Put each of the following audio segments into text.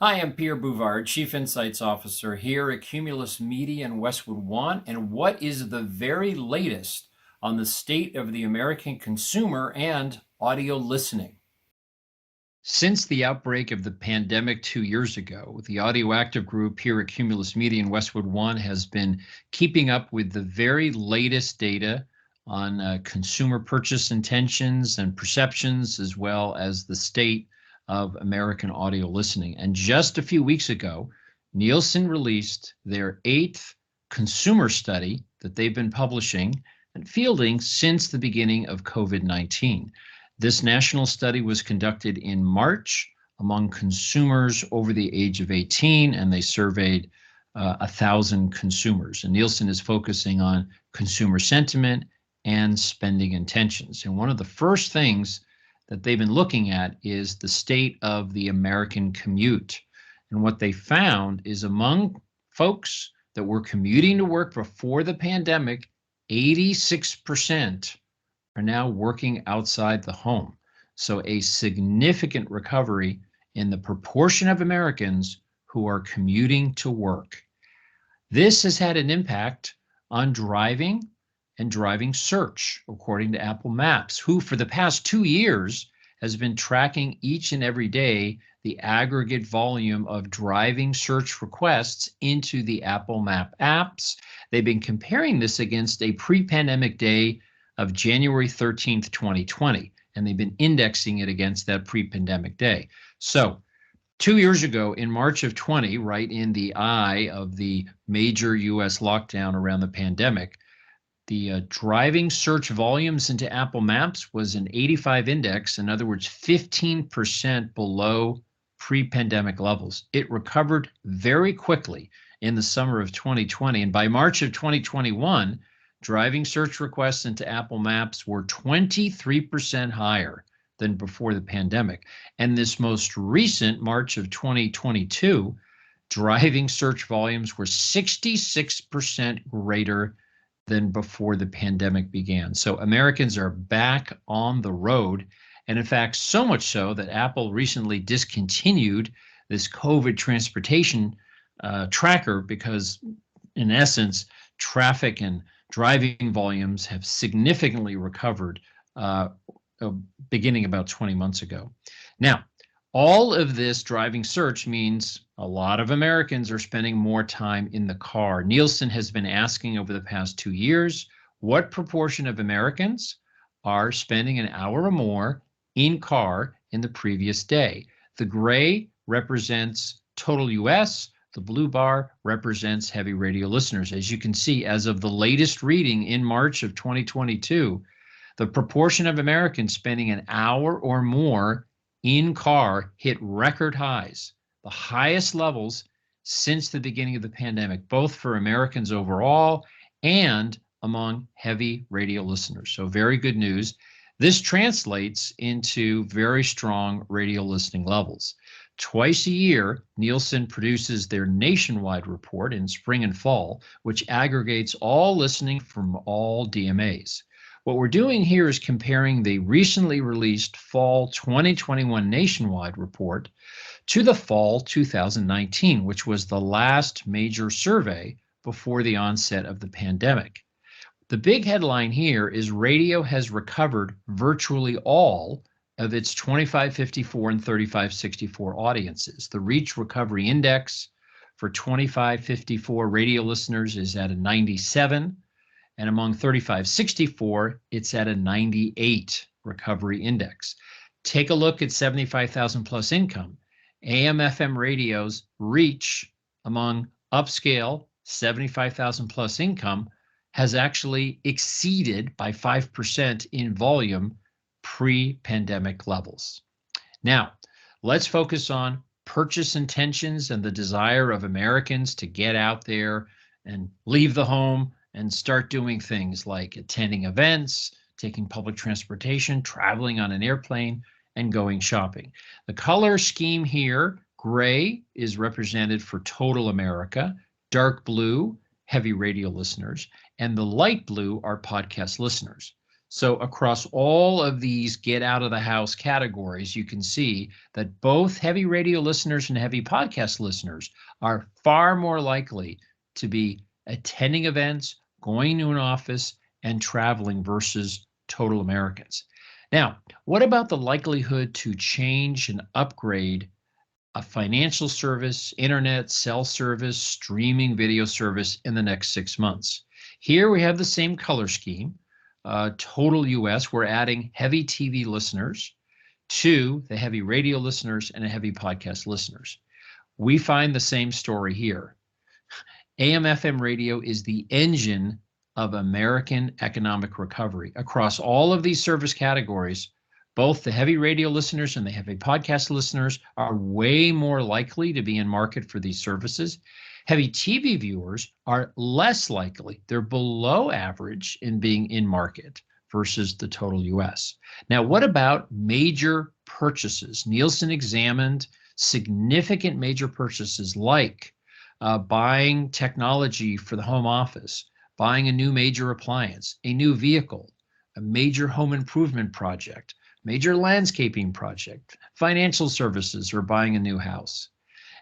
Hi, I'm Pierre Bouvard, Chief Insights Officer here at Cumulus Media in Westwood One. And what is the very latest on the state of the American consumer and audio listening? Since the outbreak of the pandemic 2 years ago, the Audioactive Group here at Cumulus Media in Westwood One has been keeping up with the very latest data on consumer purchase intentions and perceptions, as well as the state of American audio listening. And just a few weeks ago, Nielsen released their 8th consumer study that they've been publishing and fielding since the beginning of COVID-19. This national study was conducted in March among consumers over the age of 18, and they surveyed 1,000 consumers. And Nielsen is focusing on consumer sentiment and spending intentions. And one of the first things that they've been looking at is the state of the American commute. And what they found is among folks that were commuting to work before the pandemic, 86% are now working outside the home. So a significant recovery in the proportion of Americans who are commuting to work. This has had an impact on driving and driving search, according to Apple Maps, who for the past 2 years has been tracking each and every day the aggregate volume of driving search requests into the Apple Map apps. They've been comparing this against a pre-pandemic day of January 13th, 2020, and they've been indexing it against that pre-pandemic day. So 2 years ago, in March of 20, right in the eye of the major US lockdown around the pandemic, the driving search volumes into Apple Maps was an 85 index, in other words, 15% below pre-pandemic levels. It recovered very quickly in the summer of 2020, and by March of 2021, driving search requests into Apple Maps were 23% higher than before the pandemic. And this most recent March of 2022, driving search volumes were 66% greater than before the pandemic began. So Americans are back on the road. And in fact, so much so that Apple recently discontinued this COVID transportation tracker because, in essence, traffic and driving volumes have significantly recovered beginning about 20 months ago. Now, all of this driving search means a lot of Americans are spending more time in the car. Nielsen has been asking over the past 2 years, what proportion of Americans are spending an hour or more in car in the previous day? The gray represents total US. The blue bar represents heavy radio listeners. As you can see, as of the latest reading in March of 2022, the proportion of Americans spending an hour or more in car hit record highs, the highest levels since the beginning of the pandemic, both for Americans overall and among heavy radio listeners. So very good news. This translates into very strong radio listening levels. Twice a year, Nielsen produces their nationwide report in spring and fall, which aggregates all listening from all DMAs. What we're doing here is comparing the recently released fall 2021 nationwide report to the fall 2019, which was the last major survey before the onset of the pandemic. The big headline here is radio has recovered virtually all of its 25-54 and 35-64 audiences. The Reach Recovery Index for 25-54 radio listeners is at a 97. And among 35-64, it's at a 98 recovery index. Take a look at 75,000 plus income. AM/FM radio's reach among upscale 75,000 plus income has actually exceeded by 5% in volume pre-pandemic levels. Now, let's focus on purchase intentions and the desire of Americans to get out there and leave the home and start doing things like attending events, taking public transportation, traveling on an airplane, and going shopping. The color scheme here, gray, is represented for total America, dark blue, heavy radio listeners, and the light blue are podcast listeners. So across all of these get out of the house categories, you can see that both heavy radio listeners and heavy podcast listeners are far more likely to be attending events, going to an office, and traveling versus total Americans. Now, what about the likelihood to change and upgrade a financial service, internet, cell service, streaming video service in the next 6 months? Here we have the same color scheme. Total US, we're adding heavy TV listeners to the heavy radio listeners and the heavy podcast listeners. We find the same story here. AM/FM radio is the engine of American economic recovery. Across all of these service categories, both the heavy radio listeners and the heavy podcast listeners are way more likely to be in market for these services. Heavy TV viewers are less likely. They're below average in being in market versus the total US. Now, what about major purchases? Nielsen examined significant major purchases like buying technology for the home office, buying a new major appliance, a new vehicle, a major home improvement project, major landscaping project, financial services, or buying a new house.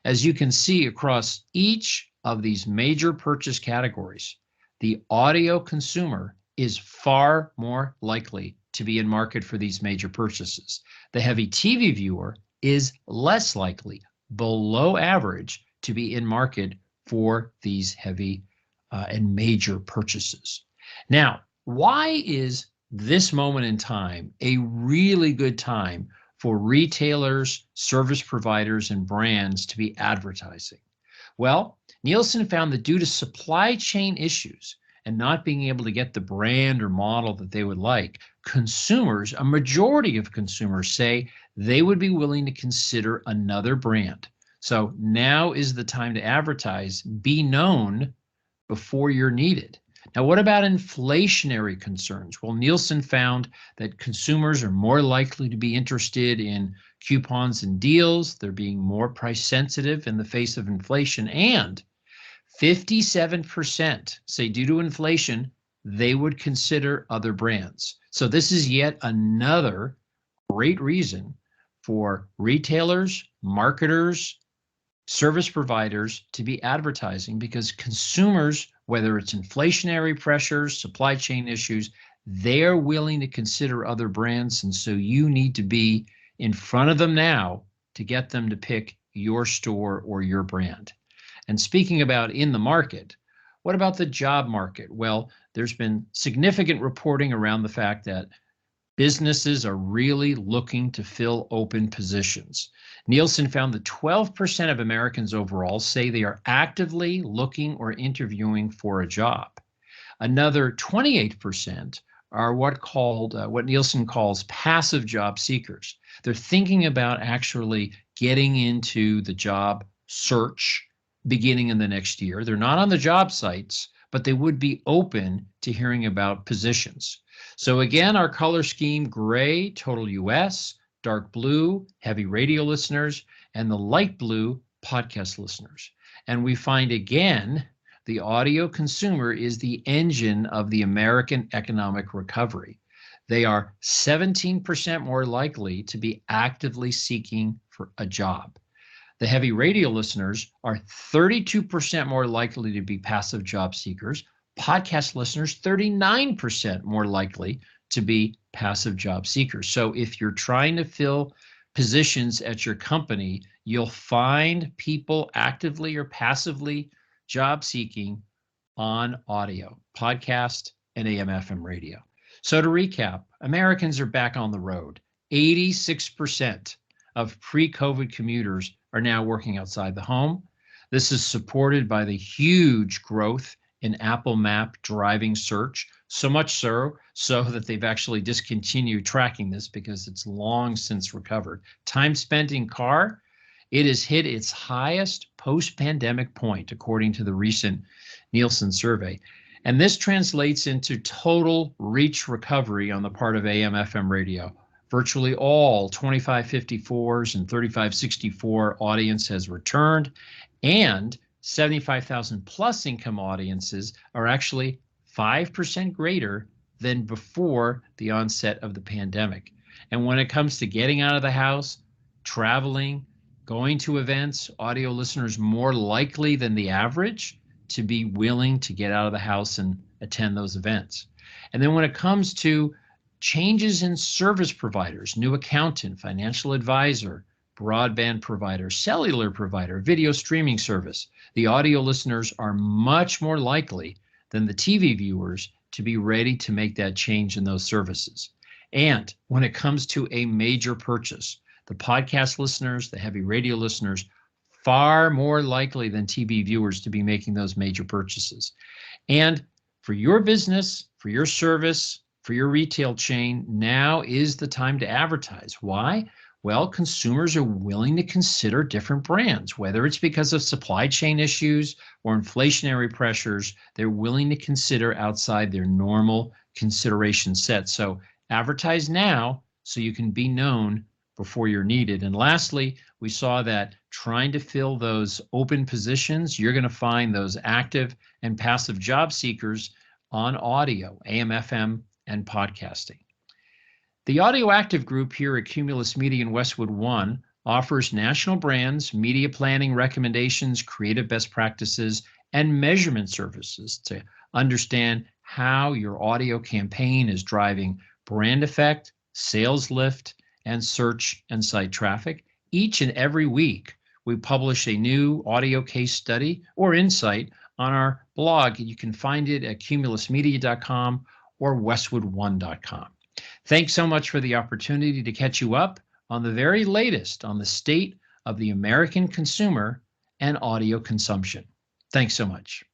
As you can see across each of these major purchase categories, the audio consumer is far more likely to be in market for these major purchases. The heavy TV viewer is less likely, below average, to be in market for these heavy and major purchases. Now, why is this moment in time a really good time for retailers, service providers, and brands to be advertising? Well, Nielsen found that due to supply chain issues and not being able to get the brand or model that they would like, consumers, a majority of consumers, say they would be willing to consider another brand. So now is the time to advertise, be known before you're needed. Now, what about inflationary concerns? Well, Nielsen found that consumers are more likely to be interested in coupons and deals. They're being more price sensitive in the face of inflation, and 57% say due to inflation, they would consider other brands. So this is yet another great reason for retailers, marketers, service providers to be advertising, because consumers, whether it's inflationary pressures, supply chain issues, they're willing to consider other brands. And so you need to be in front of them now to get them to pick your store or your brand. And speaking about in the market, what about the job market? Well, there's been significant reporting around the fact that businesses are really looking to fill open positions. Nielsen found that 12% of Americans overall say they are actively looking or interviewing for a job. Another 28% are what Nielsen calls passive job seekers. They're thinking about actually getting into the job search beginning in the next year. They're not on the job sites, but they would be open to hearing about positions. So again, our color scheme: gray, total US, dark blue, heavy radio listeners, and the light blue, podcast listeners. And we find again, the audio consumer is the engine of the American economic recovery. They are 17% more likely to be actively seeking for a job. The heavy radio listeners are 32% more likely to be passive job seekers. Podcast listeners, 39% more likely to be passive job seekers. So if you're trying to fill positions at your company, you'll find people actively or passively job seeking on audio, podcast, and AM/FM radio. So to recap, Americans are back on the road. 86% of pre-COVID commuters are now working outside the home. This is supported by the huge growth in Apple Map driving search, so much so that they've actually discontinued tracking this because it's long since recovered. Time spent in car, it has hit its highest post-pandemic point, according to the recent Nielsen survey. And this translates into total reach recovery on the part of AM/FM radio. Virtually all 2554s and 3564 audience has returned, and 75,000 plus income audiences are actually 5% greater than before the onset of the pandemic. And when it comes to getting out of the house, traveling, going to events, audio listeners more likely than the average to be willing to get out of the house and attend those events. And then when it comes to changes in service providers, new accountant, financial advisor, broadband provider, cellular provider, video streaming service, the audio listeners are much more likely than the TV viewers to be ready to make that change in those services. And when it comes to a major purchase, the podcast listeners, the heavy radio listeners, far more likely than TV viewers to be making those major purchases. And for your business, for your service, for your retail chain, now is the time to advertise. Why? Well, consumers are willing to consider different brands, whether it's because of supply chain issues or inflationary pressures. They're willing to consider outside their normal consideration set. So advertise now so you can be known before you're needed. And lastly, we saw that trying to fill those open positions, you're going to find those active and passive job seekers on audio, AM, FM, and podcasting. The Audio Active Group here at Cumulus Media in Westwood One offers national brands, media planning recommendations, creative best practices, and measurement services to understand how your audio campaign is driving brand effect, sales lift, and search and site traffic. Each and every week, we publish a new audio case study or insight on our blog. You can find it at cumulusmedia.com or westwood1.com. Thanks so much for the opportunity to catch you up on the very latest on the state of the American consumer and audio consumption. Thanks so much.